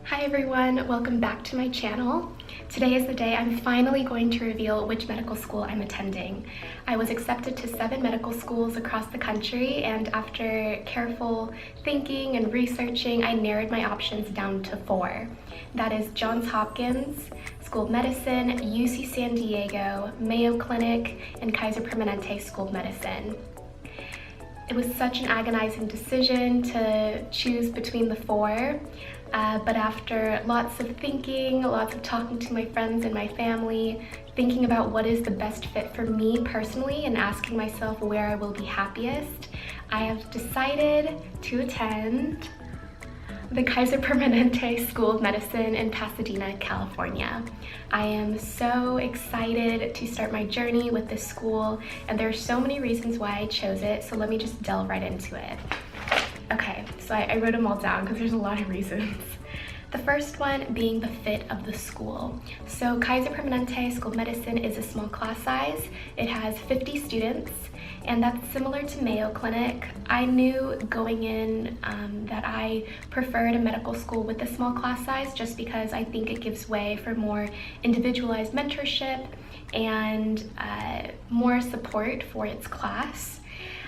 Hi everyone, welcome back to my channel. Today is the day I'm finally going to reveal which medical school I'm attending. I was accepted to 7 medical schools across the country, and after careful thinking and researching, I narrowed my options down to 4. That is Johns Hopkins School of Medicine, UC San Diego, Mayo Clinic, and Kaiser Permanente School of Medicine. It was such an agonizing decision to choose between the 4. But after lots of thinking, lots of talking to my friends and my family, thinking about what is the best fit for me personally and asking myself where I will be happiest, I have decided to attend the Kaiser Permanente School of Medicine in Pasadena, California. I am so excited to start my journey with this school, and there are so many reasons why I chose it, so let me just delve right into it. Okay, so I wrote them all down because there's a lot of reasons. The first one being the fit of the school. So Kaiser Permanente School of Medicine is a small class size. It has 50 students, and that's similar to Mayo Clinic. I knew going in that I preferred a medical school with a small class size just because I think it gives way for more individualized mentorship and more support for its class.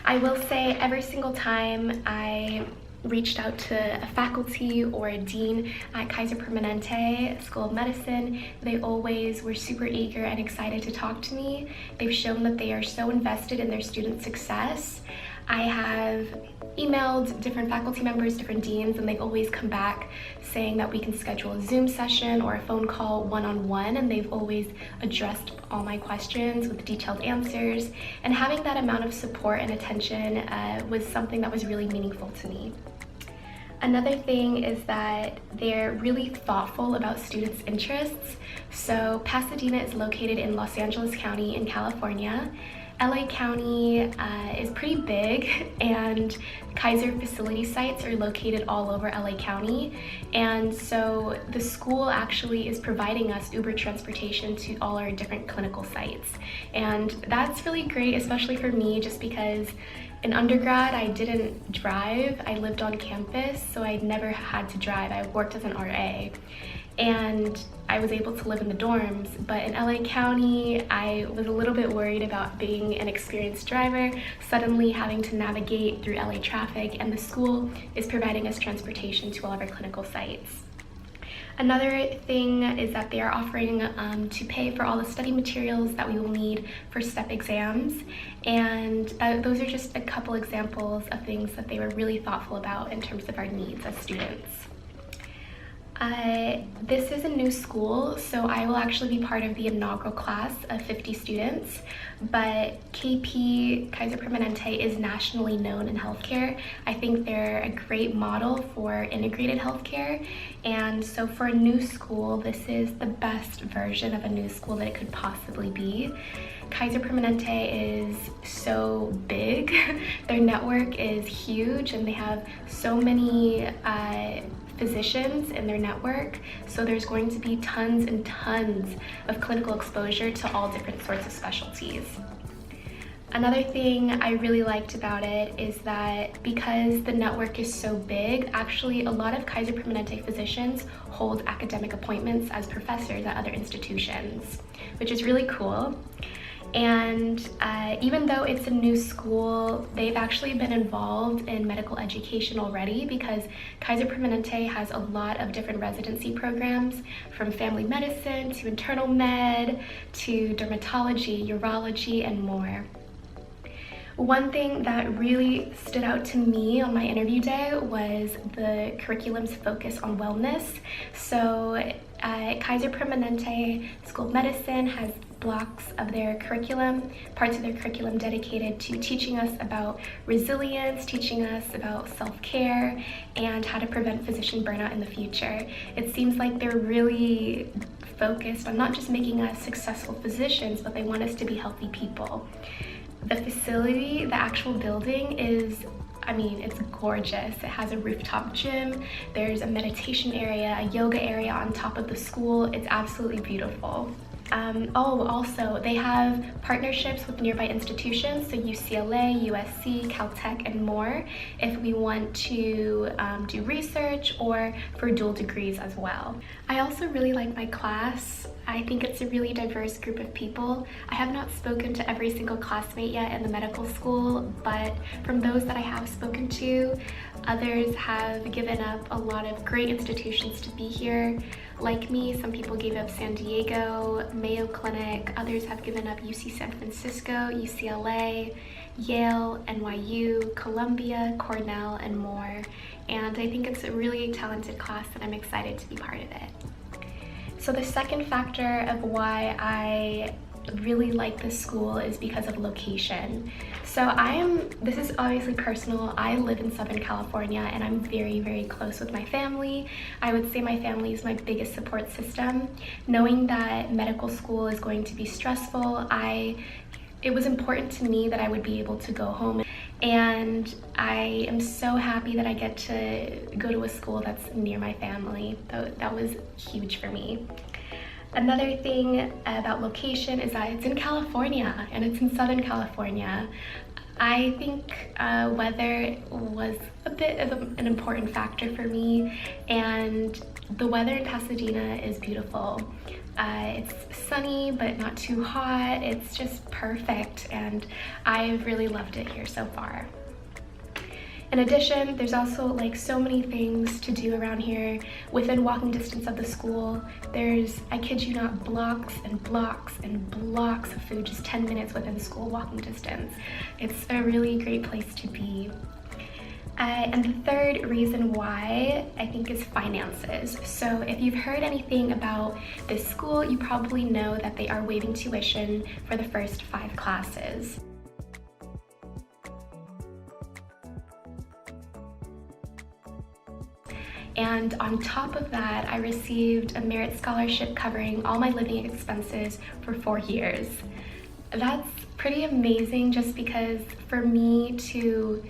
I will say every single time I reached out to a faculty or a dean at Kaiser Permanente School of Medicine, they always were super eager and excited to talk to me. They've shown that they are so invested in their student success. I have emailed different faculty members, different deans, and they've always come back saying that we can schedule a Zoom session or a phone call one-on-one, and they've always addressed all my questions with detailed answers. And having that amount of support and attention was something that was really meaningful to me. Another thing is that they're really thoughtful about students' interests. So Pasadena is located in Los Angeles County in California. LA County is pretty big, and Kaiser facility sites are located all over LA County, and so the school actually is providing us Uber transportation to all our different clinical sites, and that's really great, especially for me, just because in undergrad I didn't drive. I lived on campus, so I never had to drive. I worked as an RA, and I was able to live in the dorms, but in LA County, I was a little bit worried about being an experienced driver, suddenly having to navigate through LA traffic, and the school is providing us transportation to all of our clinical sites. Another thing is that they are offering to pay for all the study materials that we will need for STEP exams, and those are just a couple examples of things that they were really thoughtful about in terms of our needs as students. This is a new school, so I will actually be part of the inaugural class of 50 students, but Kaiser Permanente is nationally known in healthcare. I think they're a great model for integrated healthcare, and so for a new school, this is the best version of a new school that it could possibly be. Kaiser Permanente is so big, their network is huge, and they have so many physicians in their network, so there's going to be tons and tons of clinical exposure to all different sorts of specialties. Another thing I really liked about it is that because the network is so big, actually a lot of Kaiser Permanente physicians hold academic appointments as professors at other institutions, which is really cool. And even though it's a new school, they've actually been involved in medical education already, because Kaiser Permanente has a lot of different residency programs, from family medicine to internal med to dermatology, urology, and more. One thing that really stood out to me on my interview day was the curriculum's focus on wellness. So Kaiser Permanente School of Medicine has blocks of their curriculum, parts of their curriculum dedicated to teaching us about resilience, teaching us about self-care, and how to prevent physician burnout in the future. It seems like they're really focused on not just making us successful physicians, but they want us to be healthy people. The facility, the actual building is, it's gorgeous. It has a rooftop gym, there's a meditation area, a yoga area on top of the school. It's absolutely beautiful. Also, they have partnerships with nearby institutions, so UCLA, USC, Caltech, and more, if we want to do research or for dual degrees as well. I also really like my class. I think it's a really diverse group of people. I have not spoken to every single classmate yet in the medical school, but from those that I have spoken to, others have given up a lot of great institutions to be here. Like me, some people gave up San Diego, Mayo Clinic, others have given up UC San Francisco, UCLA, Yale, NYU, Columbia, Cornell, and more. And I think it's a really talented class and I'm excited to be part of it. So the second factor of why I really like this school is because of location. So this is obviously personal, I live in Southern California and I'm very, very close with my family. I would say my family is my biggest support system. Knowing that medical school is going to be stressful, it was important to me that I would be able to go home, and I am so happy that I get to go to a school that's near my family. That was huge for me. Another thing about location is that it's in California and it's in Southern California. I think weather was a bit of an important factor for me, and the weather in Pasadena is beautiful. It's sunny but not too hot. It's just perfect and I've really loved it here so far. In addition, there's also like so many things to do around here. Within walking distance of the school, there's, I kid you not, blocks and blocks and blocks of food, just 10 minutes within school walking distance. It's a really great place to be. And the third reason why I think is finances. So if you've heard anything about this school, you probably know that they are waiving tuition for the first 5 classes. And on top of that, I received a merit scholarship covering all my living expenses for 4 years. That's pretty amazing, just because for me to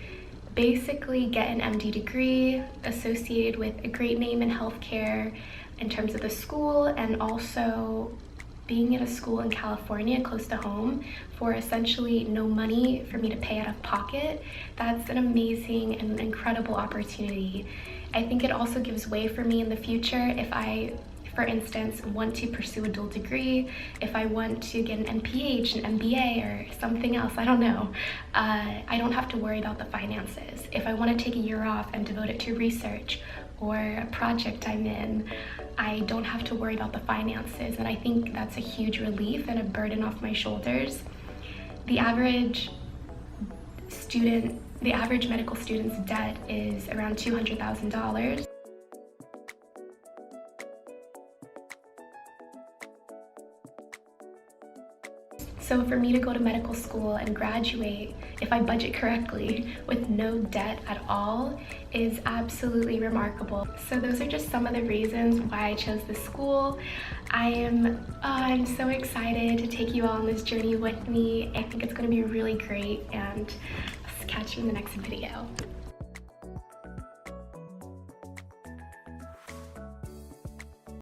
basically get an MD degree associated with a great name in healthcare in terms of the school, and also being at a school in California close to home for essentially no money for me to pay out of pocket, that's an amazing and incredible opportunity. I think it also gives way for me in the future if I, for instance, want to pursue a dual degree, if I want to get an MPH, an MBA, or something else, I don't know. I don't have to worry about the finances. If I want to take a year off and devote it to research or a project I'm in, I don't have to worry about the finances, and I think that's a huge relief and a burden off my shoulders. The average medical student's debt is around $200,000. So for me to go to medical school and graduate, if I budget correctly, with no debt at all, is absolutely remarkable. So those are just some of the reasons why I chose this school. I'm so excited to take you all on this journey with me. I think it's going to be really great, and I'll catch you in the next video.